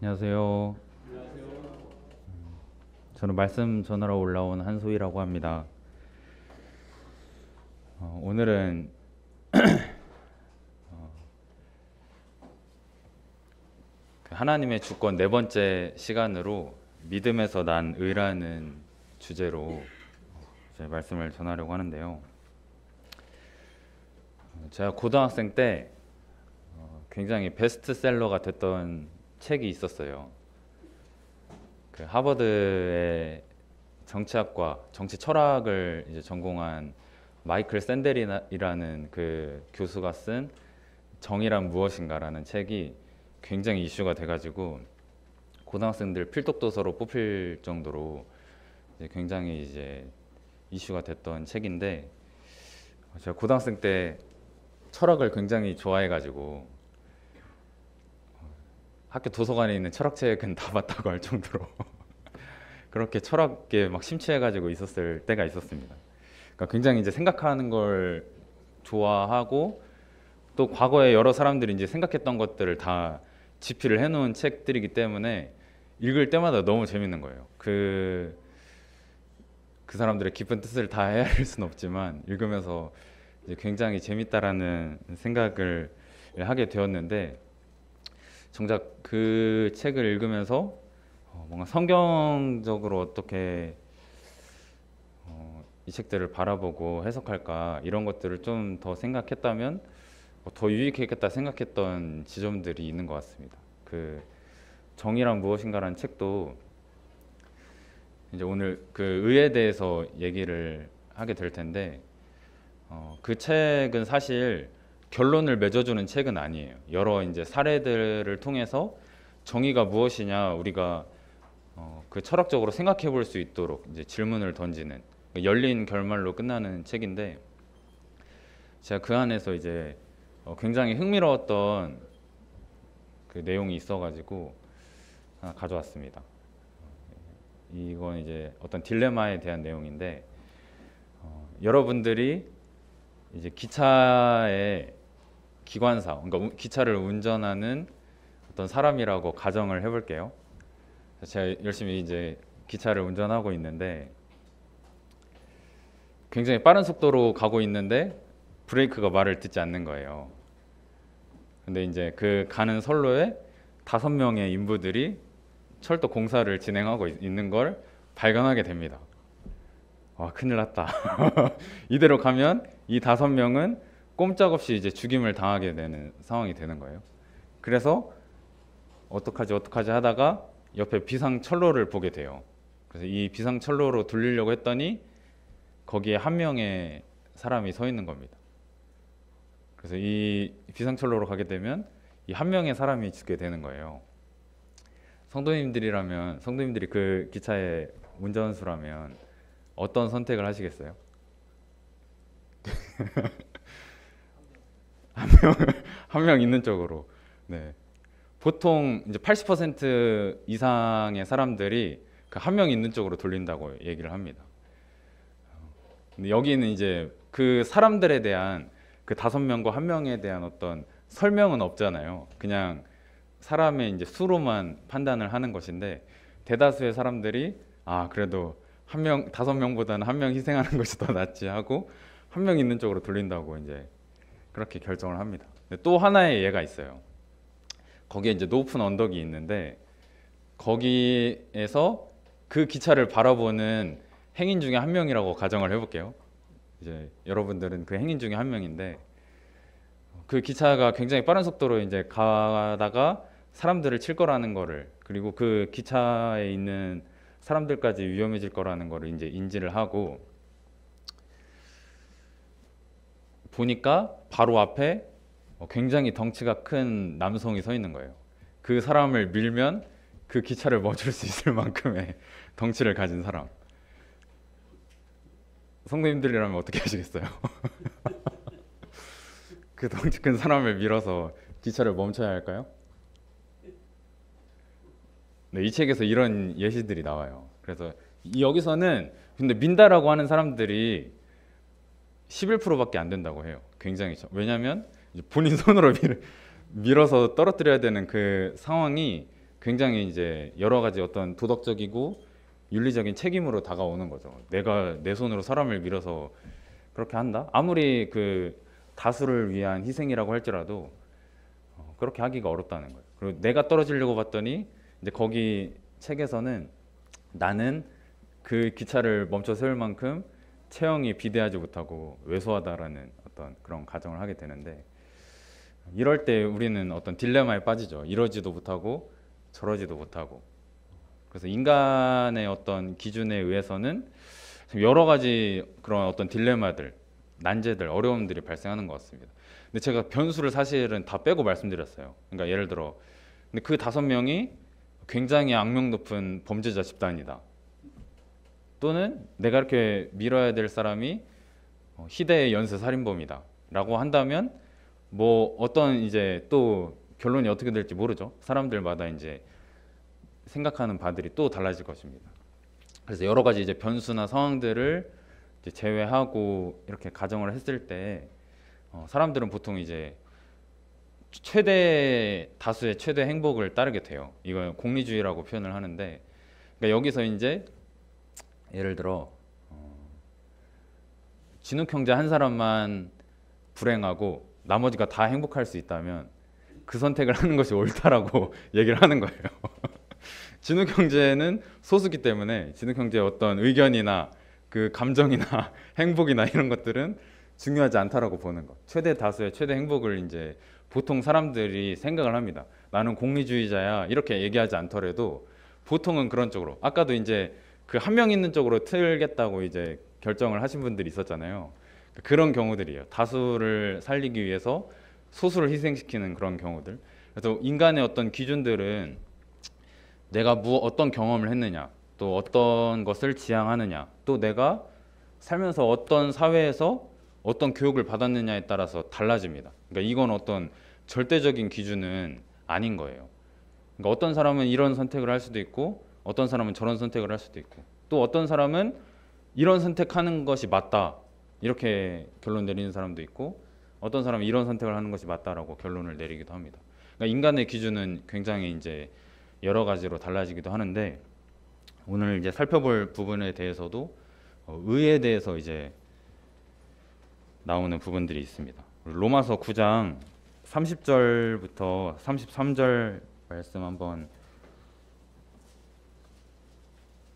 안녕하세요. 저는 말씀 전하러 올라온 한소희라고 합니다. 오늘은 그 하나님의 주권 네 번째 시간으로 믿음에서 난 의라는 주제로 제 말씀을 전하려고 하는데요. 제가 고등학생 때 굉장히 베스트셀러가 됐던 책이 있었어요. 그 하버드의 정치학과 정치 철학을 이제 전공한 마이클 샌델이라는 그 교수가 쓴 정의란 무엇인가라는 책이 굉장히 이슈가 돼가지고 고등학생들 필독 도서로 뽑힐 정도로 이제 굉장히 이제 이슈가 됐던 책인데, 제가 고등학생 때 철학을 굉장히 좋아해가지고 학교 도서관에 있는 철학책은 다 봤다고 할 정도로 그렇게 철학에 막 심취해가지고 있었을 때가 있었습니다. 그러니까 굉장히 이제 생각하는 걸 좋아하고, 또 과거에 여러 사람들이 이제 생각했던 것들을 다 집필을 해놓은 책들이기 때문에 읽을 때마다 너무 재밌는 거예요. 그 사람들의 깊은 뜻을 다 헤아릴 수는 없지만 읽으면서 이제 굉장히 재밌다라는 생각을 하게 되었는데, 정작 그 책을 읽으면서 뭔가 성경적으로 어떻게 이 책들을 바라보고 해석할까, 이런 것들을 좀 더 생각했다면 더 유익했겠다 생각했던 지점들이 있는 것 같습니다. 그 정의란 무엇인가라는 책도 이제 오늘 그 의에 대해서 얘기를 하게 될 텐데, 그 책은 사실 결론을 맺어주는 책은 아니에요. 여러 이제 사례들을 통해서 정의가 무엇이냐 우리가 그 철학적으로 생각해 볼 수 있도록 이제 질문을 던지는 열린 결말로 끝나는 책인데, 제가 그 안에서 이제 굉장히 흥미로웠던 그 내용이 있어가지고 하나 가져왔습니다. 이건 이제 어떤 딜레마에 대한 내용인데, 여러분들이 이제 기차의 기관사, 그러니까 기차를 운전하는 어떤 사람이라고 가정을 해볼게요. 제가 열심히 이제 기차를 운전하고 있는데 굉장히 빠른 속도로 가고 있는데 브레이크가 말을 듣지 않는 거예요. 근데 이제 그 가는 선로에 5명의 인부들이 철도 공사를 진행하고 있는 걸 발견하게 됩니다. 와, 큰일 났다. 이대로 가면 이 5명은 꼼짝없이 이제 죽임을 당하게 되는 상황이 되는 거예요. 그래서 어떡하지 하다가 옆에 비상철로를 보게 돼요. 그래서 이 비상철로로 돌리려고 했더니 거기에 한 명의 사람이 서 있는 겁니다. 그래서 이 비상철로로 가게 되면 이 한 명의 사람이 죽게 되는 거예요. 성도님들이 그 기차의 운전수라면 어떤 선택을 하시겠어요? 한 명 있는 쪽으로. 네. 보통 이제 80% 이상의 사람들이 그 한 명 있는 쪽으로 돌린다고 얘기를 합니다. 근데 여기는 이제 그 사람들에 대한 그 5명과 한 명에 대한 어떤 설명은 없잖아요. 그냥 사람의 이제 수로만 판단을 하는 것인데, 대다수의 사람들이 그래도 5명보다는 한 명 희생하는 것이 더 낫지 하고 한 명 있는 쪽으로 돌린다고 이제 그렇게 결정을 합니다. 근데 또 하나의 예가 있어요. 거기에 이제 높은 언덕이 있는데 거기에서 그 기차를 바라보는 행인 중에 한 명이라고 가정을 해볼게요. 이제 여러분들은 그 행인 중에 한 명인데, 그 기차가 굉장히 빠른 속도로 이제 가다가 사람들을 칠 거라는 거를, 그리고 그 기차에 있는 사람들까지 위험해질 거라는 거를 이제 인지를 하고 보니까 바로 앞에 굉장히 덩치가 큰 남성이 서 있는 거예요. 그 사람을 밀면 그 기차를 멈출 수 있을 만큼의 덩치를 가진 사람. 성도님들이라면 어떻게 하시겠어요? 그 덩치 큰 사람을 밀어서 기차를 멈춰야 할까요? 네, 이 책에서 이런 예시들이 나와요. 그래서 여기서는 근데 민다라고 하는 사람들이 11%밖에 안 된다고 해요. 굉장히 왜냐하면 본인 손으로 밀어서 떨어뜨려야 되는 그 상황이 굉장히 이제 여러 가지 어떤 도덕적이고 윤리적인 책임으로 다가오는 거죠. 내가 내 손으로 사람을 밀어서 그렇게 한다? 아무리 그 다수를 위한 희생이라고 할지라도 그렇게 하기가 어렵다는 거예요. 그리고 내가 떨어지려고 봤더니 이제 거기 책에서는 나는 그 기차를 멈춰 세울 만큼 체형이 비대하지 못하고 왜소하다라는 어떤 그런 가정을 하게 되는데, 이럴 때 우리는 어떤 딜레마에 빠지죠. 이러지도 못하고 저러지도 못하고. 그래서 인간의 어떤 기준에 의해서는 여러 가지 그런 어떤 딜레마들, 난제들, 어려움들이 발생하는 것 같습니다. 근데 제가 변수를 사실은 다 빼고 말씀드렸어요. 그러니까 예를 들어, 근데 그 5명이 굉장히 악명 높은 범죄자 집단이다. 또는 내가 이렇게 밀어야 될 사람이 희대의 연쇄 살인범이다. 라고 한다면 뭐 어떤 이제 또 결론이 어떻게 될지 모르죠. 사람들마다 이제 생각하는 바들이 또 달라질 것입니다. 그래서 여러 가지 이제 변수나 상황들을 이제 제외하고 이렇게 가정을 했을 때 사람들은 보통 이제 최대 다수의 최대 행복을 따르게 돼요. 이걸 공리주의라고 표현을 하는데, 그러니까 여기서 이제 예를 들어 진욱 형제 한 사람만 불행하고 나머지가 다 행복할 수 있다면 그 선택을 하는 것이 옳다라고 얘기를 하는 거예요. 진욱 형제는 소수기 때문에 진욱 형제의 어떤 의견이나 그 감정이나 행복이나 이런 것들은 중요하지 않다라고 보는 것. 최대 다수의 최대 행복을 이제 보통 사람들이 생각을 합니다. 나는 공리주의자야 이렇게 얘기하지 않더라도 보통은 그런 쪽으로, 아까도 이제 그 한 명 있는 쪽으로 틀겠다고 이제 결정을 하신 분들이 있었잖아요. 그런 경우들이에요. 다수를 살리기 위해서 소수를 희생시키는 그런 경우들. 그래서 인간의 어떤 기준들은 내가 어떤 경험을 했느냐, 또 어떤 것을 지향하느냐, 또 내가 살면서 어떤 사회에서 어떤 교육을 받았느냐에 따라서 달라집니다. 그러니까 이건 어떤 절대적인 기준은 아닌 거예요. 그러니까 어떤 사람은 이런 선택을 할 수도 있고 어떤 사람은 저런 선택을 할 수도 있고, 또 어떤 사람은 이런 선택하는 것이 맞다 이렇게 결론 내리는 사람도 있고, 어떤 사람은 이런 선택을 하는 것이 맞다라고 결론을 내리기도 합니다. 그러니까 인간의 기준은 굉장히 이제 여러 가지로 달라지기도 하는데, 오늘 이제 살펴볼 부분에 대해서도 의에 대해서 이제 나오는 부분들이 있습니다. 로마서 9장 30절부터 33절 말씀 한번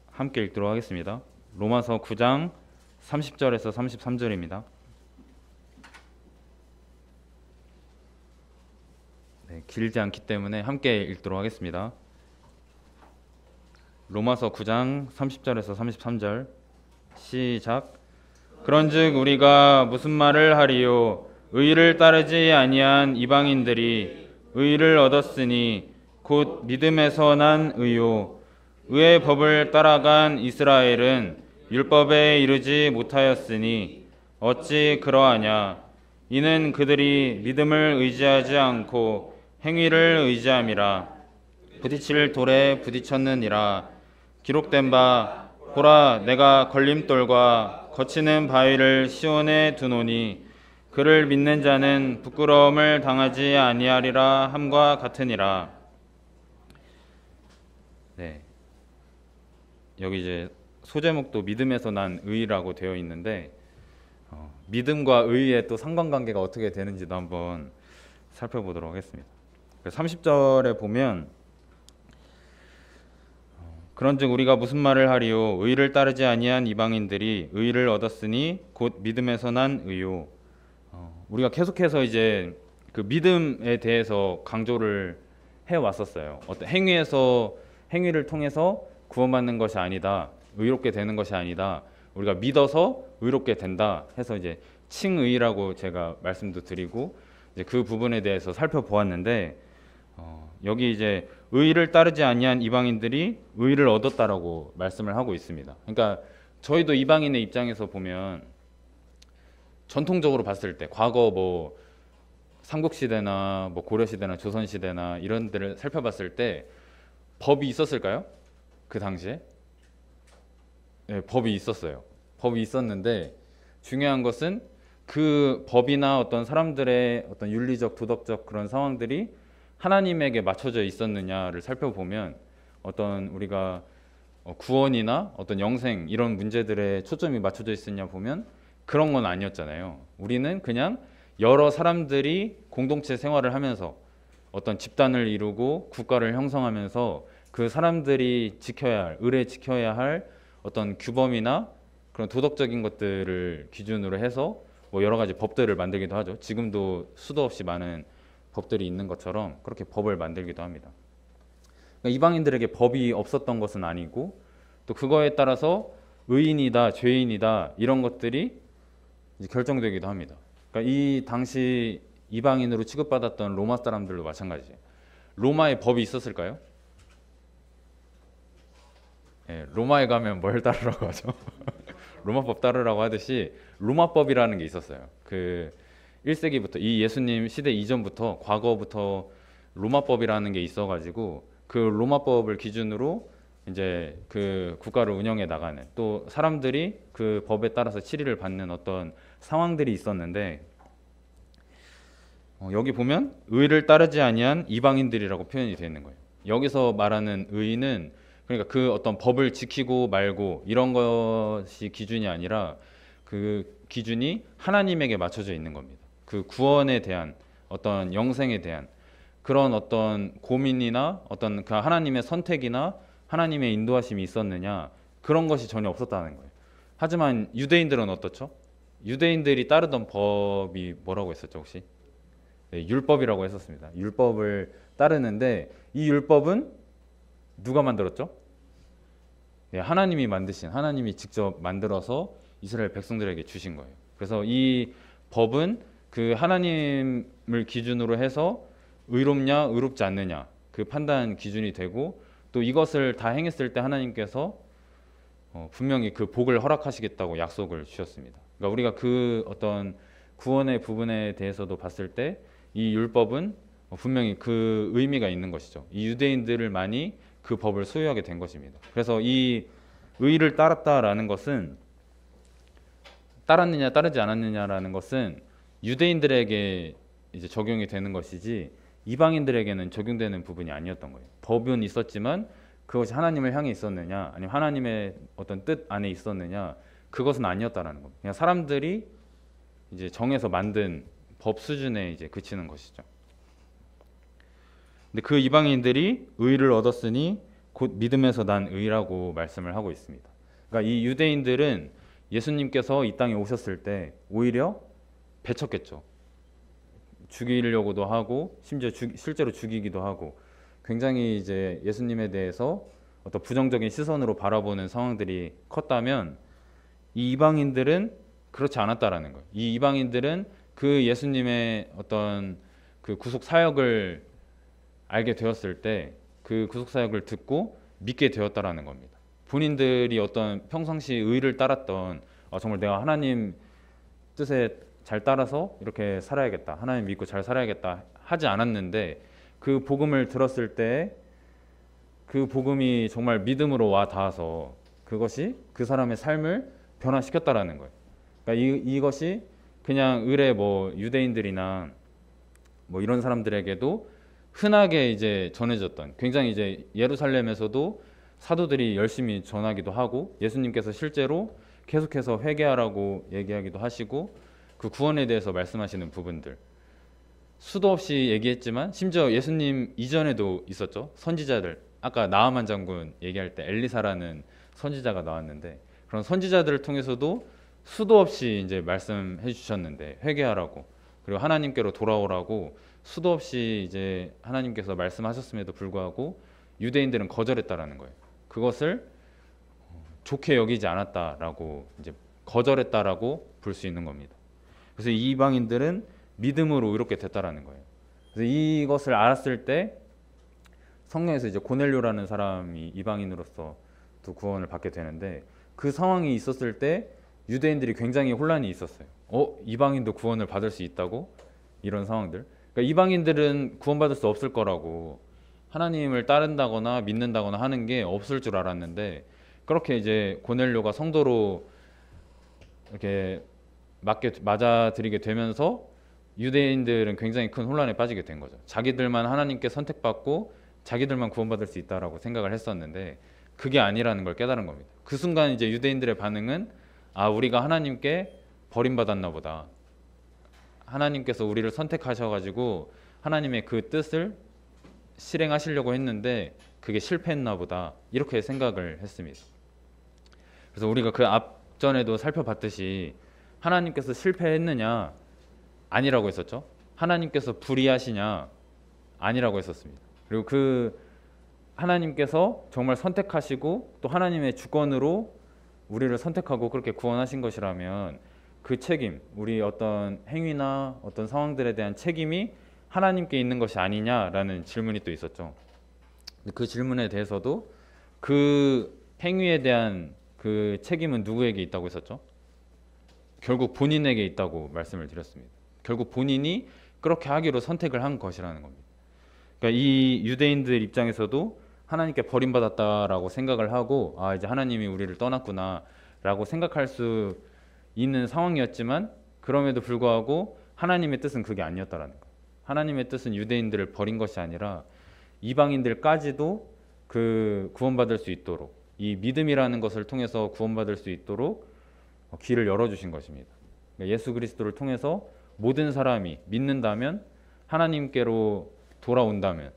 함께 읽도록 하겠습니다. 로마서 9장 30절에서 33절입니다. 네, 길지 않기 때문에 함께 읽도록 하겠습니다. 로마서 9장 30절에서 33절 시작. 그런즉 우리가 무슨 말을 하리요? 의를 따르지 아니한 이방인들이 의를 얻었으니 곧 믿음에서 난 의요. 의의 법을 따라간 이스라엘은 율법에 이르지 못하였으니 어찌 그러하냐? 이는 그들이 믿음을 의지하지 않고 행위를 의지함이라. 부딪힐 돌에 부딪혔느니라. 기록된 바 보라, 내가 걸림돌과 거치는 바위를 시온에 두노니 그를 믿는 자는 부끄러움을 당하지 아니하리라 함과 같으니라. 네, 여기 이제 소제목도 믿음에서 난 의라고 되어 있는데 믿음과 의의 또 상관관계가 어떻게 되는지도 한번 살펴보도록 하겠습니다. 30절에 보면 그런즉 우리가 무슨 말을 하리요? 의를 따르지 아니한 이방인들이 의를 얻었으니 곧 믿음에서 난 의요. 우리가 계속해서 이제 그 믿음에 대해서 강조를 해 왔었어요. 어떤 행위를 통해서 구원받는 것이 아니다, 의롭게 되는 것이 아니다, 우리가 믿어서 의롭게 된다 해서 이제 칭의라고 제가 말씀도 드리고 이제 그 부분에 대해서 살펴보았는데, 여기 이제 의를 따르지 아니한 이방인들이 의를 얻었다라고 말씀을 하고 있습니다. 그러니까 저희도 이방인의 입장에서 보면 전통적으로 봤을 때 과거 뭐 삼국시대나 뭐 고려시대나 조선시대나 이런 데를 살펴봤을 때 법이 있었을까요? 그 당시에? 네, 법이 있었어요. 법이 있었는데 중요한 것은 그 법이나 어떤 사람들의 어떤 윤리적 도덕적 그런 상황들이 하나님에게 맞춰져 있었느냐를 살펴보면 어떤 우리가 구원이나 어떤 영생 이런 문제들에 초점이 맞춰져 있었냐 보면 그런 건 아니었잖아요. 우리는 그냥 여러 사람들이 공동체 생활을 하면서 어떤 집단을 이루고 국가를 형성하면서 그 사람들이 지켜야 할, 의례 지켜야 할 어떤 규범이나 그런 도덕적인 것들을 기준으로 해서 뭐 여러 가지 법들을 만들기도 하죠. 지금도 수도 없이 많은 법들이 있는 것처럼 그렇게 법을 만들기도 합니다. 그러니까 이방인들에게 법이 없었던 것은 아니고 또 그거에 따라서 의인이다, 죄인이다 이런 것들이 이제 결정되기도 합니다. 그러니까 이 당시 이방인으로 취급받았던 로마 사람들도 마찬가지예요. 로마에 법이 있었을까요? 예, 로마에 가면 뭘 따르라고 하죠? 로마법 따르라고 하듯이 로마법이라는 게 있었어요. 그 1세기부터 이 예수님 시대 이전부터 과거부터 로마법이라는 게 있어가지고 그 로마법을 기준으로 이제 그 국가를 운영해 나가는 또 사람들이 그 법에 따라서 치리를 받는 어떤 상황들이 있었는데 여기 보면 의를 따르지 아니한 이방인들이라고 표현이 되어 있는 거예요. 여기서 말하는 의는 그러니까 그 어떤 법을 지키고 말고 이런 것이 기준이 아니라 그 기준이 하나님에게 맞춰져 있는 겁니다. 그 구원에 대한 어떤 영생에 대한 그런 어떤 고민이나 어떤 그 하나님의 선택이나 하나님의 인도하심이 있었느냐 그런 것이 전혀 없었다는 거예요. 하지만 유대인들은 어떻죠? 유대인들이 따르던 법이 뭐라고 했었죠 혹시? 네, 율법이라고 했었습니다. 율법을 따르는데 이 율법은 누가 만들었죠? 네, 하나님이 만드신 하나님이 직접 만들어서 이스라엘 백성들에게 주신 거예요. 그래서 이 법은 그 하나님을 기준으로 해서 의롭냐 의롭지 않느냐 그 판단 기준이 되고 또 이것을 다 행했을 때 하나님께서 분명히 그 복을 허락하시겠다고 약속을 주셨습니다. 그러니까 우리가 그 어떤 구원의 부분에 대해서도 봤을 때 이 율법은 분명히 그 의미가 있는 것이죠. 이 유대인들만이 그 법을 소유하게 된 것입니다. 그래서 이 의를 따랐다라는 것은 따랐느냐 따르지 않았느냐라는 것은 유대인들에게 이제 적용이 되는 것이지 이방인들에게는 적용되는 부분이 아니었던 거예요. 법은 있었지만 그것이 하나님을 향해 있었느냐 아니면 하나님의 어떤 뜻 안에 있었느냐 그것은 아니었다라는 겁니다. 그냥 사람들이 이제 정해서 만든 법 수준에 이제 그치는 것이죠. 근데 그 이방인들이 의를 얻었으니 곧 믿음에서 난 의라고 말씀을 하고 있습니다. 그러니까 이 유대인들은 예수님께서 이 땅에 오셨을 때 오히려 배척했죠. 죽이려고도 하고 심지어 실제로 죽이기도 하고 굉장히 이제 예수님에 대해서 어떤 부정적인 시선으로 바라보는 상황들이 컸다면 이 이방인들은 그렇지 않았다라는 거예요. 이 이방인들은 그 예수님의 어떤 그 구속 사역을 알게 되었을 때 그 구속 사역을 듣고 믿게 되었다라는 겁니다. 본인들이 어떤 평상시 의를 따랐던 정말 내가 하나님 뜻에 잘 따라서 이렇게 살아야겠다, 하나님 믿고 잘 살아야겠다 하지 않았는데 그 복음을 들었을 때 그 복음이 정말 믿음으로 와 닿아서 그것이 그 사람의 삶을 변화시켰다라는 거예요. 그러니까 이것이 그냥 의례 뭐 유대인들이나 뭐 이런 사람들에게도 흔하게 이제 전해졌던 굉장히 이제 예루살렘에서도 사도들이 열심히 전하기도 하고 예수님께서 실제로 계속해서 회개하라고 얘기하기도 하시고 그 구원에 대해서 말씀하시는 부분들 수도 없이 얘기했지만 심지어 예수님 이전에도 있었죠. 선지자들 아까 나아만 장군 얘기할 때 엘리사라는 선지자가 나왔는데 그런 선지자들을 통해서도 수도 없이 이제 말씀해 주셨는데 회개하라고 그리고 하나님께로 돌아오라고 수도 없이 이제 하나님께서 말씀하셨음에도 불구하고 유대인들은 거절했다라는 거예요. 그것을 좋게 여기지 않았다라고 이제 거절했다라고 볼 수 있는 겁니다. 그래서 이 이방인들은 믿음으로 의롭게 됐다라는 거예요. 그래서 이것을 알았을 때 성경에서 이제 고넬료라는 사람이 이방인으로서 또 구원을 받게 되는데 그 상황이 있었을 때 유대인들이 굉장히 혼란이 있었어요. 이방인도 구원을 받을 수 있다고? 이런 상황들. 그러니까 이방인들은 구원받을 수 없을 거라고 하나님을 따른다거나 믿는다거나 하는 게 없을 줄 알았는데 그렇게 이제 고넬료가 성도로 이렇게 맞아들이게 되면서 유대인들은 굉장히 큰 혼란에 빠지게 된 거죠. 자기들만 하나님께 선택받고 자기들만 구원받을 수 있다라고 생각을 했었는데 그게 아니라는 걸 깨달은 겁니다. 그 순간 이제 유대인들의 반응은 아, 우리가 하나님께 버림받았나 보다. 하나님께서 우리를 선택하셔가지고 하나님의 그 뜻을 실행하시려고 했는데 그게 실패했나 보다. 이렇게 생각을 했습니다. 그래서 우리가 그 앞전에도 살펴봤듯이 하나님께서 실패했느냐? 아니라고 했었죠. 하나님께서 불의하시냐? 아니라고 했었습니다. 그리고 그 하나님께서 정말 선택하시고 또 하나님의 주권으로 우리를 선택하고 그렇게 구원하신 것이라면 그 책임, 우리 어떤 행위나 어떤 상황들에 대한 책임이 하나님께 있는 것이 아니냐라는 질문이 또 있었죠. 그 질문에 대해서도 그 행위에 대한 그 책임은 누구에게 있다고 했었죠? 결국 본인에게 있다고 말씀을 드렸습니다. 결국 본인이 그렇게 하기로 선택을 한 것이라는 겁니다. 그러니까 이 유대인들 입장에서도 하나님께 버림받았다라고 생각을 하고 아, 이제 하나님이 우리를 떠났구나라고 생각할 수 있는 상황이었지만 그럼에도 불구하고 하나님의 뜻은 그게 아니었다라는 거예요. 하나님의 뜻은 유대인들을 버린 것이 아니라 이방인들까지도 그 구원받을 수 있도록 이 믿음이라는 것을 통해서 구원받을 수 있도록 길을 열어주신 것입니다. 그러니까 예수 그리스도를 통해서 모든 사람이 믿는다면 하나님께로 돌아온다면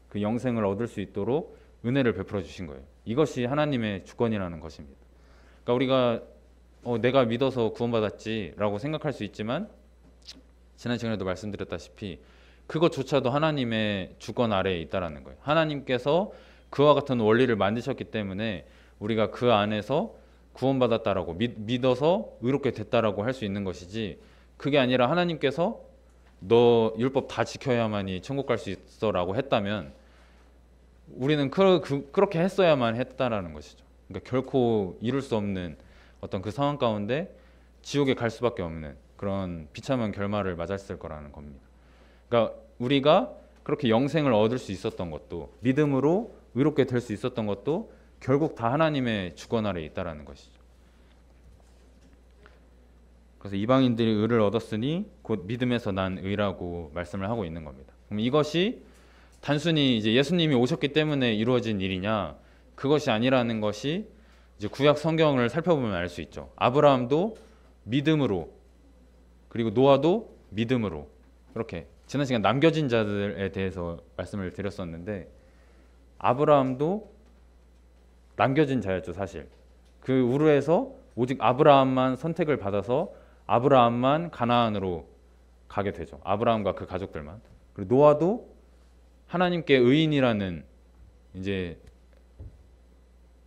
그 영생을 얻을 수 있도록 은혜를 베풀어 주신 거예요. 이것이 하나님의 주권이라는 것입니다. 그러니까 우리가 내가 믿어서 구원받았지라고 생각할 수 있지만 지난 시간에도 말씀드렸다시피 그것조차도 하나님의 주권 아래에 있다라는 거예요. 하나님께서 그와 같은 원리를 만드셨기 때문에 우리가 그 안에서 구원받았다라고 믿어서 의롭게 됐다라고 할 수 있는 것이지 그게 아니라 하나님께서 너 율법 다 지켜야만이 천국 갈 수 있어라고 했다면 우리는 그렇게 했어야만 했다라는 것이죠. 그러니까 결코 이룰 수 없는 어떤 그 상황 가운데 지옥에 갈 수밖에 없는 그런 비참한 결말을 맞았을 거라는 겁니다. 그러니까 우리가 그렇게 영생을 얻을 수 있었던 것도 믿음으로 의롭게 될 수 있었던 것도 결국 다 하나님의 주권 아래에 있다라는 것이죠. 그래서 이방인들이 의를 얻었으니 곧 믿음에서 난 의라고 말씀을 하고 있는 겁니다. 그럼 이것이 단순히 이제 예수님이 오셨기 때문에 이루어진 일이냐? 그것이 아니라는 것이 이제 구약 성경을 살펴보면 알 수 있죠. 아브라함도 믿음으로 그리고 노아도 믿음으로 그렇게 지난 시간 남겨진 자들에 대해서 말씀을 드렸었는데 아브라함도 남겨진 자였죠. 사실 그 우르에서 오직 아브라함만 선택을 받아서 아브라함만 가나안으로 가게 되죠. 아브라함과 그 가족들만. 그리고 노아도 하나님께 의인이라는 이제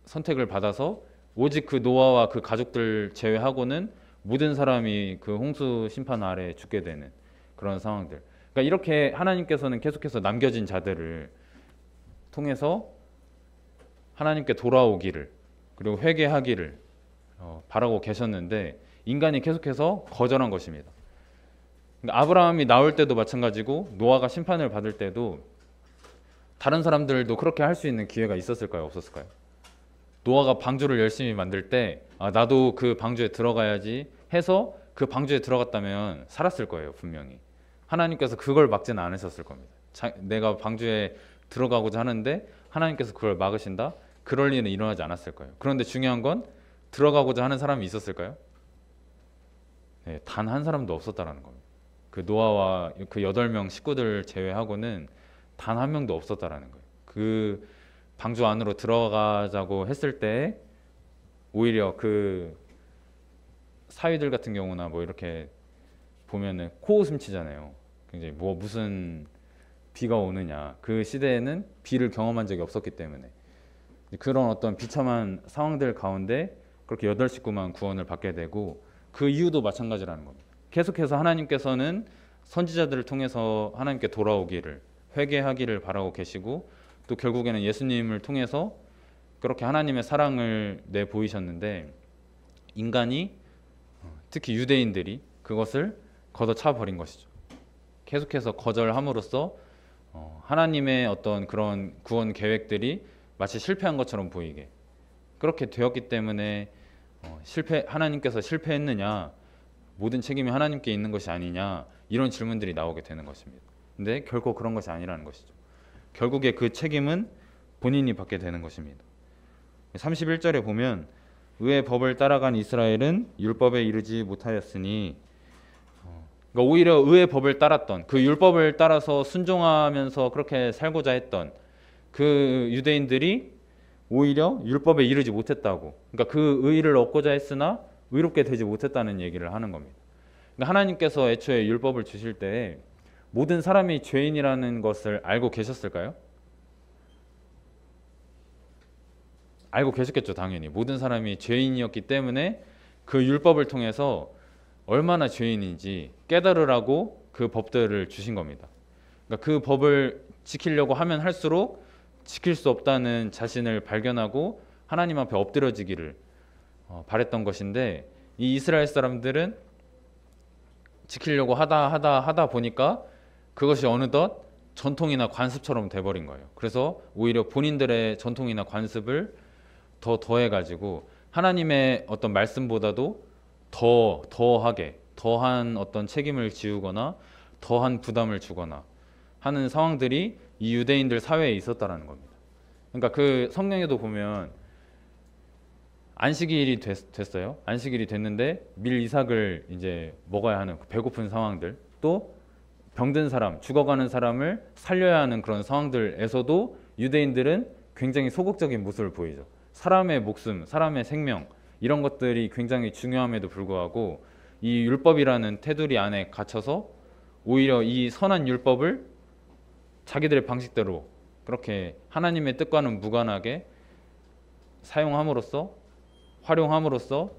선택을 받아서 오직 그 노아와 그 가족들 제외하고는 모든 사람이 그 홍수 심판 아래 죽게 되는 그런 상황들. 그러니까 이렇게 하나님께서는 계속해서 남겨진 자들을 통해서 하나님께 돌아오기를 그리고 회개하기를 바라고 계셨는데 인간이 계속해서 거절한 것입니다. 그러니까 아브라함이 나올 때도 마찬가지고 노아가 심판을 받을 때도 다른 사람들도 그렇게 할 수 있는 기회가 있었을까요? 없었을까요? 노아가 방주를 열심히 만들 때 나도 그 방주에 들어가야지 해서 그 방주에 들어갔다면 살았을 거예요. 분명히. 하나님께서 그걸 막지는 않으셨을 겁니다. 내가 방주에 들어가고자 하는데 하나님께서 그걸 막으신다? 그럴 일은 일어나지 않았을 거예요. 그런데 중요한 건 들어가고자 하는 사람이 있었을까요? 네, 단 한 사람도 없었다라는 겁니다. 그 노아와 그 8명 식구들 제외하고는 단 한 명도 없었다라는 거예요. 그 방주 안으로 들어가자고 했을 때 오히려 그 사위들 같은 경우나 뭐 이렇게 보면은 코웃음 치잖아요. 굉장히 무슨 비가 오느냐. 그 시대에는 비를 경험한 적이 없었기 때문에 그런 어떤 비참한 상황들 가운데 그렇게 8식구만 구원을 받게 되고 그 이유도 마찬가지라는 겁니다. 계속해서 하나님께서는 선지자들을 통해서 하나님께 돌아오기를 회개하기를 바라고 계시고 또 결국에는 예수님을 통해서 그렇게 하나님의 사랑을 내보이셨는데 인간이 특히 유대인들이 그것을 걷어차 버린 것이죠. 계속해서 거절함으로써 하나님의 어떤 그런 구원 계획들이 마치 실패한 것처럼 보이게 그렇게 되었기 때문에 하나님께서 실패했느냐 모든 책임이 하나님께 있는 것이 아니냐, 이런 질문들이 나오게 되는 것입니다. 근데 결코 그런 것이 아니라는 것이죠. 결국에 그 책임은 본인이 받게 되는 것입니다. 31절에 보면 의의 법을 따라간 이스라엘은 율법에 이르지 못하였으니, 그러니까 오히려 의의 법을 따랐던, 그 율법을 따라서 순종하면서 그렇게 살고자 했던 그 유대인들이 오히려 율법에 이르지 못했다고, 그러니까 그 의를 얻고자 했으나 의롭게 되지 못했다는 얘기를 하는 겁니다. 그러니까 하나님께서 애초에 율법을 주실 때 모든 사람이 죄인이라는 것을 알고 계셨을까요? 알고 계셨겠죠. 당연히 모든 사람이 죄인이었기 때문에 그 율법을 통해서 얼마나 죄인인지 깨달으라고 그 법들을 주신 겁니다. 그러니까 그 법을 지키려고 하면 할수록 지킬 수 없다는 자신을 발견하고 하나님 앞에 엎드려지기를 바랬던 것인데, 이 이스라엘 사람들은 지키려고 하다 보니까 그것이 어느덧 전통이나 관습처럼 돼버린 거예요. 그래서 오히려 본인들의 전통이나 관습을 더 더해가지고 하나님의 어떤 말씀보다도 더한 어떤 책임을 지우거나 더한 부담을 주거나 하는 상황들이 이 유대인들 사회에 있었다라는 겁니다. 그러니까 그 성경에도 보면 안식일이 됐어요. 안식일이 됐는데 밀 이삭을 이제 먹어야 하는 배고픈 상황들, 또 병든 사람, 죽어가는 사람을 살려야 하는 그런 상황들에서도 유대인들은 굉장히 소극적인 모습을 보이죠. 사람의 목숨, 사람의 생명, 이런 것들이 굉장히 중요함에도 불구하고 이 율법이라는 테두리 안에 갇혀서 오히려 이 선한 율법을 자기들의 방식대로 그렇게 하나님의 뜻과는 무관하게 사용함으로써, 활용함으로써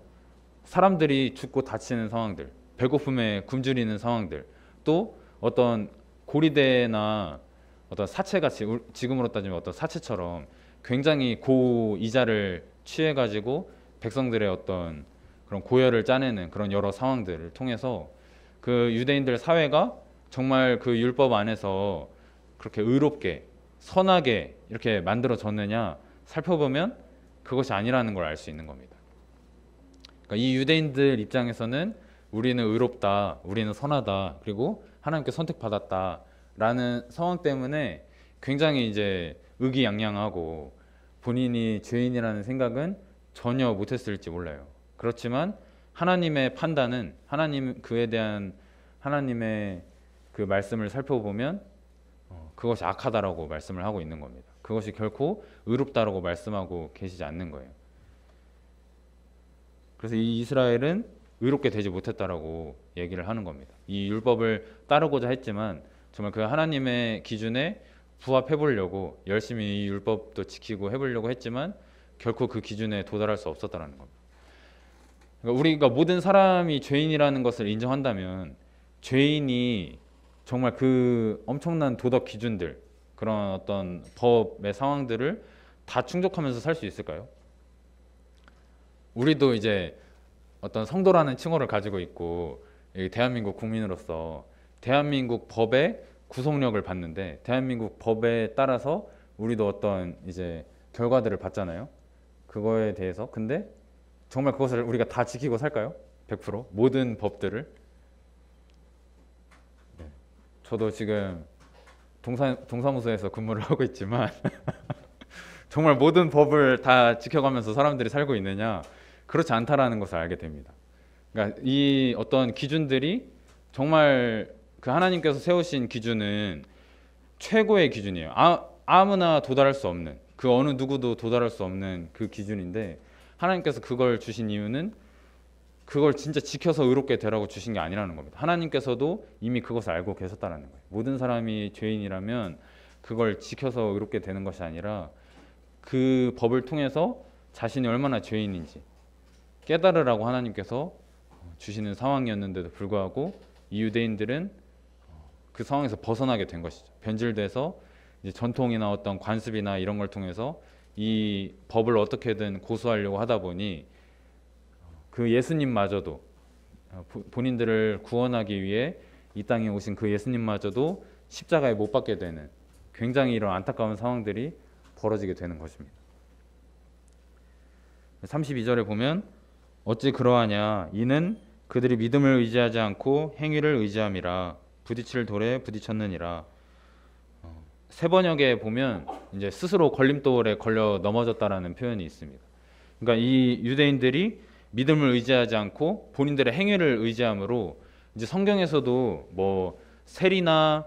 사람들이 죽고 다치는 상황들, 배고픔에 굶주리는 상황들, 또 어떤 고리대나 어떤 사체같이, 지금으로 따지면 어떤 사체처럼 굉장히 고이자를 취해가지고 백성들의 어떤 그런 고열을 짜내는 그런 여러 상황들을 통해서 그 유대인들 사회가 정말 그 율법 안에서 그렇게 의롭게 선하게 이렇게 만들어졌느냐 살펴보면 그것이 아니라는 걸 알 수 있는 겁니다. 그러니까 이 유대인들 입장에서는 우리는 의롭다, 우리는 선하다, 그리고 하나님께 선택받았다라는 상황 때문에 굉장히 이제 의기양양하고 본인이 죄인이라는 생각은 전혀 못했을지 몰라요. 그렇지만 하나님의 판단은, 하나님 그에 대한 하나님의 그 말씀을 살펴보면 그것이 악하다라고 말씀을 하고 있는 겁니다. 그것이 결코 의롭다라고 말씀하고 계시지 않는 거예요. 그래서 이 이스라엘은 의롭게 되지 못했다라고 얘기를 하는 겁니다. 이 율법을 따르고자 했지만 정말 그 하나님의 기준에 부합해 보려고 열심히 이 율법도 지키고 해보려고 했지만 결코 그 기준에 도달할 수 없었다라는 겁니다. 그러니까 우리가 모든 사람이 죄인이라는 것을 인정한다면 죄인이 정말 그 엄청난 도덕 기준들, 그런 어떤 법의 상황들을 다 충족하면서 살 수 있을까요? 우리도 이제 어떤 성도라는 칭호를 가지고 있고 대한민국 국민으로서 대한민국 법의 구속력을 받는데 대한민국 법에 따라서 우리도 어떤 이제 결과들을 받잖아요. 그거에 대해서. 근데 정말 그것을 우리가 다 지키고 살까요? 100%? 모든 법들을? 네. 저도 지금 동사무소에서 근무를 하고 있지만 정말 모든 법을 다 지켜가면서 사람들이 살고 있느냐? 그렇지 않다라는 것을 알게 됩니다. 그러니까 이 어떤 기준들이 정말 그 하나님께서 세우신 기준은 최고의 기준이에요. 아무나 도달할 수 없는, 그 어느 누구도 도달할 수 없는 그 기준인데 하나님께서 그걸 주신 이유는 그걸 진짜 지켜서 의롭게 되라고 주신 게 아니라는 겁니다. 하나님께서도 이미 그것을 알고 계셨다는 거예요. 모든 사람이 죄인이라면 그걸 지켜서 의롭게 되는 것이 아니라 그 법을 통해서 자신이 얼마나 죄인인지 깨달으라고 하나님께서 주시는 상황이었는데도 불구하고 이 유대인들은 그 상황에서 벗어나게 된 것이죠. 변질돼서 이제 전통이나 어떤 관습이나 이런 걸 통해서 이 법을 어떻게든 고수하려고 하다 보니 그 예수님마저도 본인들을 구원하기 위해 이 땅에 오신 그 예수님마저도 십자가에 못 박게 되는 굉장히 이런 안타까운 상황들이 벌어지게 되는 것입니다. 32절에 보면 어찌 그러하냐 이는 그들이 믿음을 의지하지 않고 행위를 의지함이라 부딪힐 돌에 부딪혔느니라. 세 번역에 보면 이제 스스로 걸림돌에 걸려 넘어졌다라는 표현이 있습니다. 그러니까 이 유대인들이 믿음을 의지하지 않고 본인들의 행위를 의지함으로 이제 성경에서도 뭐 세리나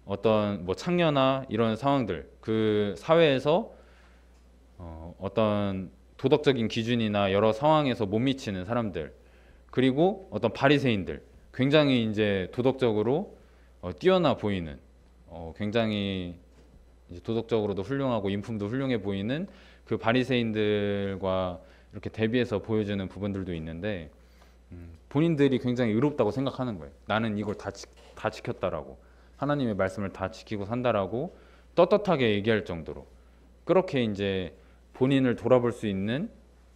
어떤 뭐 창녀나 이런 상황들 그 사회에서 어떤 도덕적인 기준이나 여러 상황에서 못 미치는 사람들 그리고 어떤 바리새인들 굉장히 이제 도덕적으로 뛰어나 보이는 굉장히 이제 도덕적으로도 훌륭하고 인품도 훌륭해 보이는 그 바리새인들과 이렇게 대비해서 보여주는 부분들도 있는데 본인들이 굉장히 의롭다고 생각하는 거예요. 나는 이걸 다 지켰다라고 하나님의 말씀을 다 지키고 산다라고 떳떳하게 얘기할 정도로 그렇게 이제 본인을 돌아볼 수 있는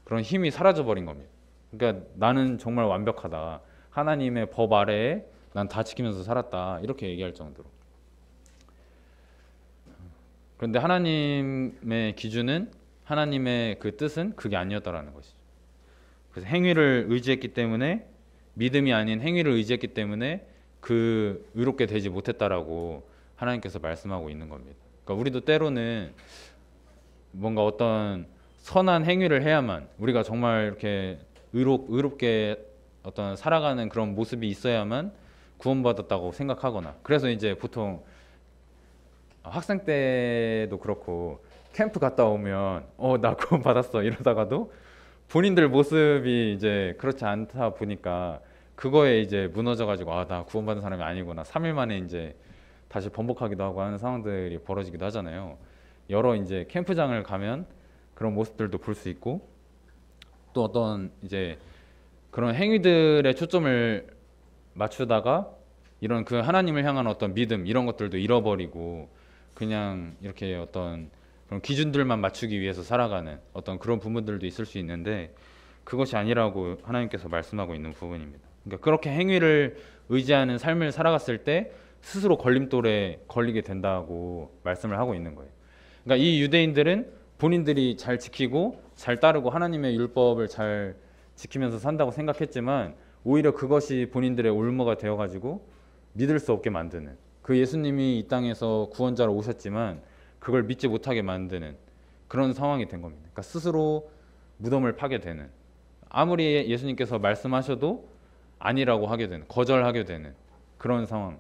그런 힘이 사라져 버린 겁니다. 그러니까 나는 정말 완벽하다. 하나님의 법 아래에 난 다 지키면서 살았다. 이렇게 얘기할 정도로. 그런데 하나님의 기준은 하나님의 그 뜻은 그게 아니었다라는 것이죠. 그래서 행위를 의지했기 때문에 믿음이 아닌 행위를 의지했기 때문에 그 의롭게 되지 못했다라고 하나님께서 말씀하고 있는 겁니다. 그러니까 우리도 때로는 뭔가 어떤 선한 행위를 해야만 우리가 정말 이렇게 의롭게 어떤 살아가는 그런 모습이 있어야만 구원받았다고 생각하거나 그래서 이제 보통 학생 때도 그렇고 캠프 갔다 오면 나 구원받았어 이러다가도 본인들 모습이 이제 그렇지 않다 보니까 그거에 이제 무너져 가지고 나 구원받은 사람이 아니구나 3일 만에 이제 다시 번복하기도 하고 하는 상황들이 벌어지기도 하잖아요. 여러 이제 캠프장을 가면 그런 모습들도 볼 수 있고 또 어떤 이제 그런 행위들의 초점을 맞추다가 이런 그 하나님을 향한 어떤 믿음 이런 것들도 잃어버리고 그냥 이렇게 어떤 그런 기준들만 맞추기 위해서 살아가는 어떤 그런 부분들도 있을 수 있는데 그것이 아니라고 하나님께서 말씀하고 있는 부분입니다. 그러니까 그렇게 행위를 의지하는 삶을 살아갔을 때 스스로 걸림돌에 걸리게 된다고 말씀을 하고 있는 거예요. 그러니까 이 유대인들은 본인들이 잘 지키고 잘 따르고 하나님의 율법을 잘 지키면서 산다고 생각했지만 오히려 그것이 본인들의 올무가 되어가지고 믿을 수 없게 만드는 그 예수님이 이 땅에서 구원자로 오셨지만 그걸 믿지 못하게 만드는 그런 상황이 된 겁니다. 그러니까 스스로 무덤을 파게 되는 아무리 예수님께서 말씀하셔도 아니라고 하게 되는 거절하게 되는 그런 상황.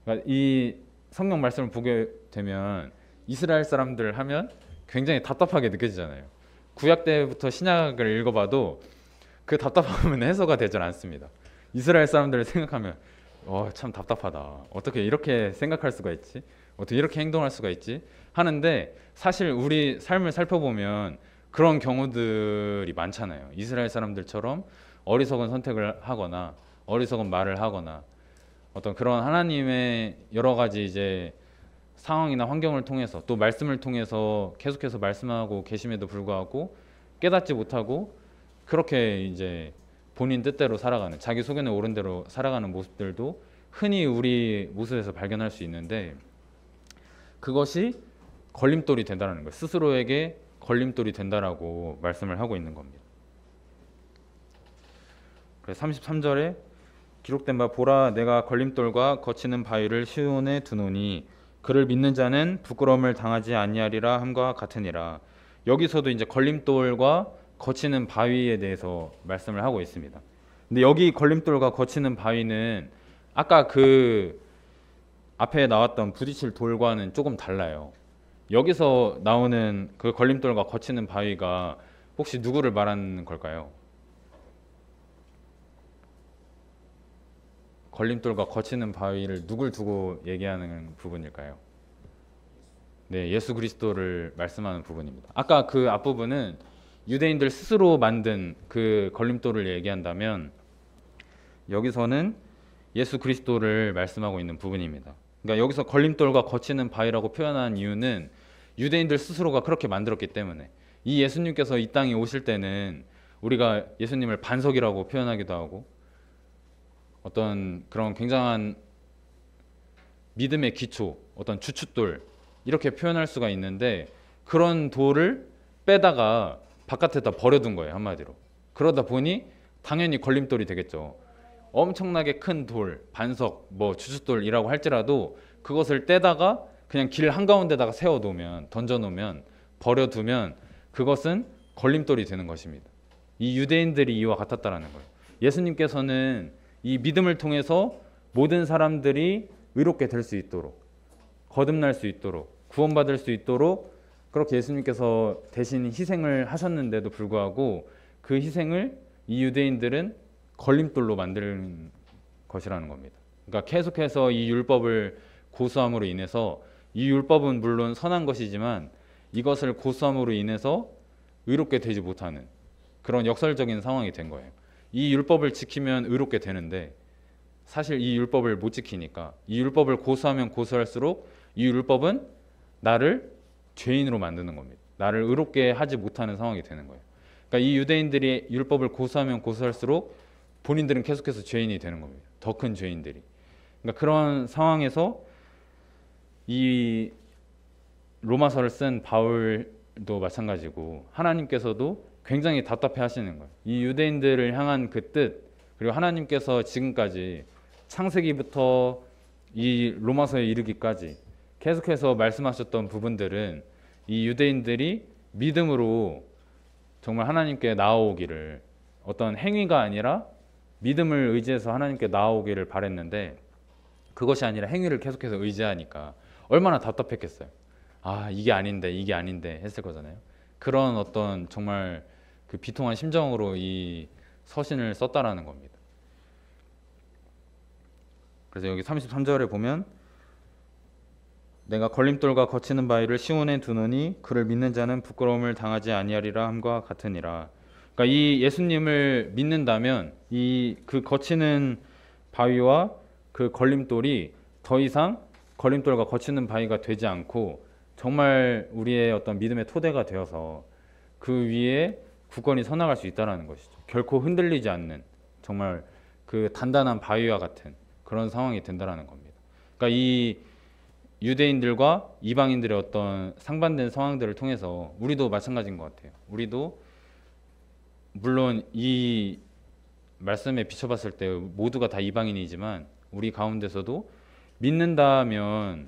그러니까 이 성경 말씀을 보게 되면 이스라엘 사람들 하면 굉장히 답답하게 느껴지잖아요. 구약 때부터 신약을 읽어봐도 그 답답함은 해소가 되질 않습니다. 이스라엘 사람들을 생각하면 참 답답하다. 어떻게 이렇게 생각할 수가 있지? 어떻게 이렇게 행동할 수가 있지? 하는데 사실 우리 삶을 살펴보면 그런 경우들이 많잖아요. 이스라엘 사람들처럼 어리석은 선택을 하거나 어리석은 말을 하거나 어떤 그런 하나님의 여러 가지 이제 상황이나 환경을 통해서 또 말씀을 통해서 계속해서 말씀하고 계심에도 불구하고 깨닫지 못하고 그렇게 이제 본인 뜻대로 살아가는 자기 소견에 오른 대로 살아가는 모습들도 흔히 우리 모습에서 발견할 수 있는데 그것이 걸림돌이 된다는 거예요. 스스로에게 걸림돌이 된다라고 말씀을 하고 있는 겁니다. 그래서 33절에 기록된 바 보라 내가 걸림돌과 거치는 바위를 시온에 두노니 그를 믿는 자는 부끄러움을 당하지 아니하리라 함과 같으니라. 여기서도 이제 걸림돌과 거치는 바위에 대해서 말씀을 하고 있습니다. 근데 여기 걸림돌과 거치는 바위는 아까 그 앞에 나왔던 부딪힐 돌과는 조금 달라요. 여기서 나오는 그 걸림돌과 거치는 바위가 혹시 누구를 말하는 걸까요? 걸림돌과 거치는 바위를 누굴 두고 얘기하는 부분일까요? 네, 예수 그리스도를 말씀하는 부분입니다. 아까 그 앞부분은 유대인들 스스로 만든 그 걸림돌을 얘기한다면 여기서는 예수 그리스도를 말씀하고 있는 부분입니다. 그러니까 여기서 걸림돌과 거치는 바위라고 표현한 이유는 유대인들 스스로가 그렇게 만들었기 때문에 이 예수님께서 이 땅에 오실 때는 우리가 예수님을 반석이라고 표현하기도 하고 어떤 그런 굉장한 믿음의 기초, 어떤 주춧돌 이렇게 표현할 수가 있는데 그런 돌을 빼다가 바깥에다 버려둔 거예요, 한마디로. 그러다 보니 당연히 걸림돌이 되겠죠. 엄청나게 큰 돌, 반석, 뭐 주춧돌이라고 할지라도 그것을 떼다가 그냥 길 한가운데다가 세워 놓으면, 던져 놓으면, 버려 두면 그것은 걸림돌이 되는 것입니다. 이 유대인들이 이와 같았다라는 거예요. 예수님께서는 이 믿음을 통해서 모든 사람들이 의롭게 될 수 있도록, 거듭날 수 있도록, 구원받을 수 있도록 그렇게 예수님께서 대신 희생을 하셨는데도 불구하고 그 희생을 이 유대인들은 걸림돌로 만드는 것이라는 겁니다. 그러니까 계속해서 이 율법을 고수함으로 인해서, 이 율법은 물론 선한 것이지만 이것을 고수함으로 인해서 의롭게 되지 못하는 그런 역설적인 상황이 된 거예요. 이 율법을 지키면 의롭게 되는데 사실 이 율법을 못 지키니까, 이 율법을 고수하면 고수할수록 이 율법은 나를 죄인으로 만드는 겁니다. 나를 의롭게 하지 못하는 상황이 되는 거예요. 그러니까 이 유대인들이 율법을 고수하면 고수할수록 본인들은 계속해서 죄인이 되는 겁니다. 더 큰 죄인들이. 그러니까 그런 상황에서 이 로마서를 쓴 바울도 마찬가지고 하나님께서도 굉장히 답답해 하시는 거예요. 이 유대인들을 향한 그 뜻, 그리고 하나님께서 지금까지 창세기부터 이 로마서에 이르기까지 계속해서 말씀하셨던 부분들은 이 유대인들이 믿음으로 정말 하나님께 나아오기를, 어떤 행위가 아니라 믿음을 의지해서 하나님께 나아오기를 바랬는데 그것이 아니라 행위를 계속해서 의지하니까 얼마나 답답했겠어요. 아, 이게 아닌데 했을 거잖아요. 그런 어떤 정말 그 비통한 심정으로 이 서신을 썼다라는 겁니다. 그래서 여기 33절에 보면 내가 걸림돌과 거치는 바위를 시온에 두노니 그를 믿는 자는 부끄러움을 당하지 아니하리라 함과 같으니라. 그러니까 이 예수님을 믿는다면 이 그 거치는 바위와 그 걸림돌이 더 이상 걸림돌과 거치는 바위가 되지 않고 정말 우리의 어떤 믿음의 토대가 되어서 그 위에 굳건히 서나갈 수 있다는 것이죠. 결코 흔들리지 않는 정말 그 단단한 바위와 같은 그런 상황이 된다는 겁니다. 그러니까 이 유대인들과 이방인들의 어떤 상반된 상황들을 통해서 우리도 마찬가지인 것 같아요. 우리도 물론 이 말씀에 비춰봤을 때 모두가 다 이방인이지만 우리 가운데서도 믿는다면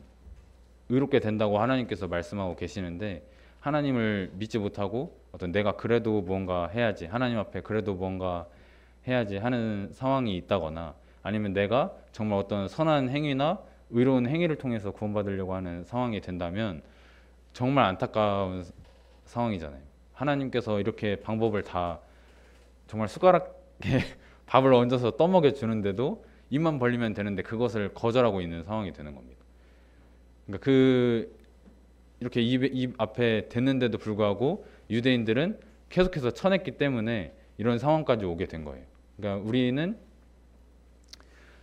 의롭게 된다고 하나님께서 말씀하고 계시는데 하나님을 믿지 못하고 어떤 내가 그래도 뭔가 해야지, 하나님 앞에 그래도 뭔가 해야지 하는 상황이 있다거나 아니면 내가 정말 어떤 선한 행위나 의로운 행위를 통해서 구원받으려고 하는 상황이 된다면 정말 안타까운 상황이잖아요. 하나님께서 이렇게 방법을 다 정말 숟가락에 밥을 얹어서 떠먹여 주는데도 입만 벌리면 되는데 그것을 거절하고 있는 상황이 되는 겁니다. 그러니까 이렇게 입 앞에 댔는데도 불구하고 유대인들은 계속해서 쳐냈기 때문에 이런 상황까지 오게 된 거예요. 그러니까 우리는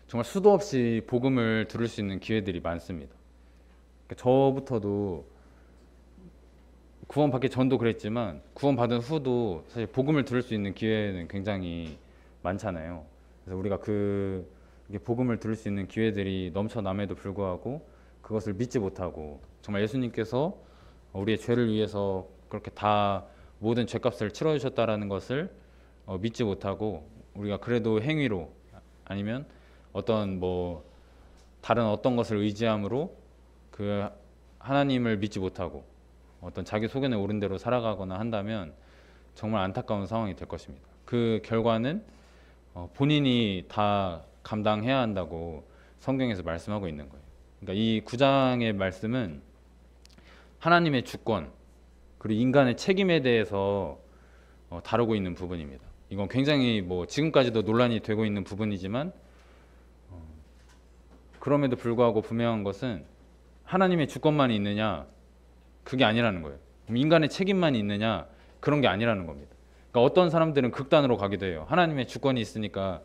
정말 수도 없이 복음을 들을 수 있는 기회들이 많습니다. 그러니까 저부터도 구원받기 전도 그랬지만 구원받은 후도 사실 복음을 들을 수 있는 기회는 굉장히 많잖아요. 그래서 우리가 복음을 들을 수 있는 기회들이 넘쳐남에도 불구하고 그것을 믿지 못하고 정말 예수님께서 우리의 죄를 위해서 그렇게 다 모든 죄값을 치러주셨다라는 것을 믿지 못하고 우리가 그래도 행위로 아니면 어떤 다른 어떤 것을 의지함으로 그 하나님을 믿지 못하고 어떤 자기 소견에 오른 대로 살아가거나 한다면 정말 안타까운 상황이 될 것입니다. 그 결과는 본인이 다 감당해야 한다고 성경에서 말씀하고 있는 거예요. 그러니까 이 9장의 말씀은 하나님의 주권 그리고 인간의 책임에 대해서 다루고 있는 부분입니다. 이건 굉장히 지금까지도 논란이 되고 있는 부분이지만 그럼에도 불구하고 분명한 것은 하나님의 주권만이 있느냐 그게 아니라는 거예요. 인간의 책임만이 있느냐 그런 게 아니라는 겁니다. 그러니까 어떤 사람들은 극단으로 가기도 해요. 하나님의 주권이 있으니까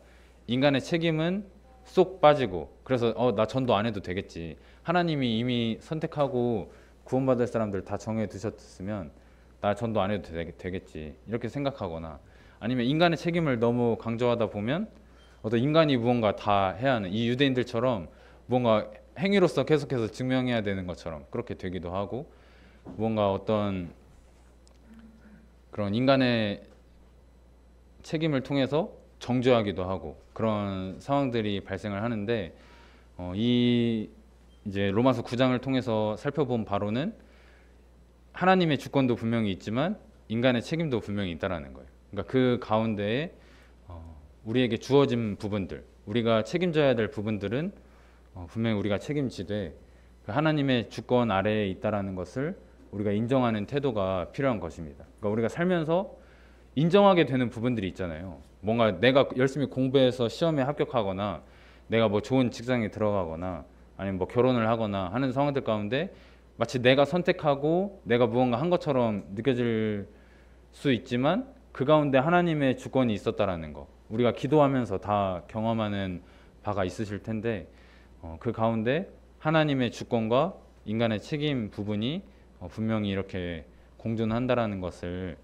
인간의 책임은 쏙 빠지고 그래서 나 전도 안 해도 되겠지. 하나님이 이미 선택하고 구원받을 사람들 다 정해 두셨으면 나 전도 안 해도 되겠지. 이렇게 생각하거나 아니면 인간의 책임을 너무 강조하다 보면 어떤 인간이 무언가 다 해야 하는 이 유대인들처럼 무언가 행위로서 계속해서 증명해야 되는 것처럼 그렇게 되기도 하고 무언가 어떤 그런 인간의 책임을 통해서 정죄하기도 하고 그런 상황들이 발생을 하는데 이 이제 로마서 9장을 통해서 살펴본 바로는 하나님의 주권도 분명히 있지만 인간의 책임도 분명히 있다라는 거예요. 그러니까 그 가운데에 우리에게 주어진 부분들, 우리가 책임져야 될 부분들은 분명히 우리가 책임지되 그 하나님의 주권 아래에 있다라는 것을 우리가 인정하는 태도가 필요한 것입니다. 그러니까 우리가 살면서 인정하게 되는 부분들이 있잖아요. 뭔가 내가 열심히 공부해서 시험에 합격하거나 내가 뭐 좋은 직장에 들어가거나 아니면 뭐 결혼을 하거나 하는 상황들 가운데 마치 내가 선택하고 내가 무언가 한 것처럼 느껴질 수 있지만 그 가운데 하나님의 주권이 있었다라는 거, 우리가 기도하면서 다 경험하는 바가 있으실 텐데 그 가운데 하나님의 주권과 인간의 책임 부분이 분명히 이렇게 공존한다라는 것을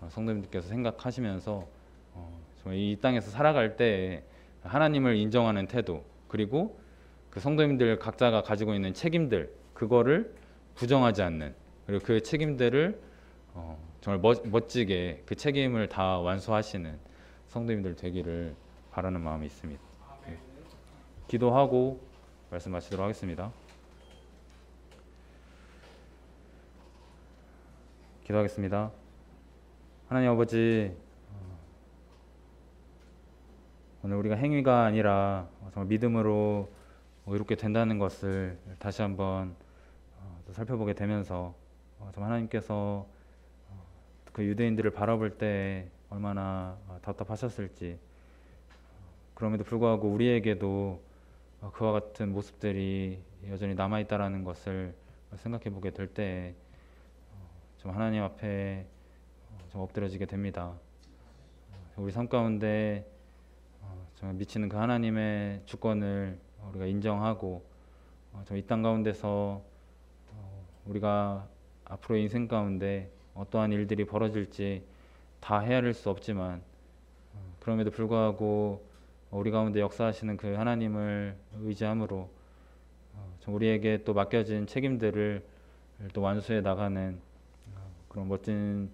성도님들께서 생각하시면서 정말 이 땅에서 살아갈 때 하나님을 인정하는 태도, 그리고 그 성도님들 각자가 가지고 있는 책임들, 그거를 부정하지 않는, 그리고 그 책임들을 정말 멋지게 그 책임을 다 완수하시는 성도님들 되기를 바라는 마음이 있습니다. 네. 기도하고 말씀 마치도록 하겠습니다. 기도하겠습니다. 하나님 아버지, 오늘 우리가 행위가 아니라 정말 믿음으로 이롭게 된다는 것을 다시 한번 또 살펴보게 되면서 정말 하나님께서 그 유대인들을 바라볼 때 얼마나 답답하셨을지, 그럼에도 불구하고 우리에게도 그와 같은 모습들이 여전히 남아있다라는 것을 생각해 보게 될 때 좀 하나님 앞에 좀 엎드려지게 됩니다. 우리 삶 가운데 정말 미치는 그 하나님의 주권을 우리가 인정하고 이 땅 가운데서 우리가 앞으로의 인생 가운데 어떠한 일들이 벌어질지 다 헤아릴 수 없지만 그럼에도 불구하고 우리 가운데 역사하시는 그 하나님을 의지함으로 우리에게 또 맡겨진 책임들을 또 완수해 나가는 그런 멋진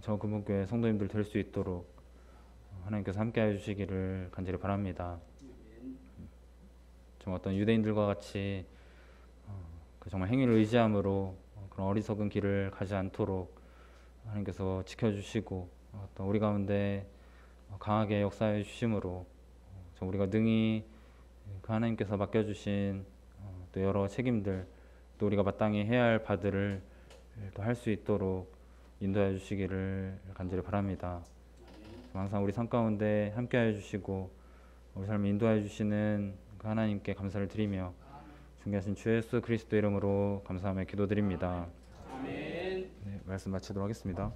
저 금은교회 성도님들 될 수 있도록 하나님께서 함께해 주시기를 간절히 바랍니다. 좀 어떤 유대인들과 같이 정말 행위를 의지함으로 그런 어리석은 길을 가지 않도록 하나님께서 지켜주시고 또 우리 가운데 강하게 역사해 주심으로 우리가 능히 그 하나님께서 맡겨주신 또 여러 책임들, 또 우리가 마땅히 해야 할 바들을 또 할 수 있도록 인도해 주시기를 간절히 바랍니다. 항상 우리 삶 가운데 함께해 주시고 우리 삶을 인도해 주시는 그 하나님께 감사를 드리며 존귀하신 주 예수 그리스도 이름으로 감사하며 기도드립니다. 네, 말씀 마치도록 하겠습니다.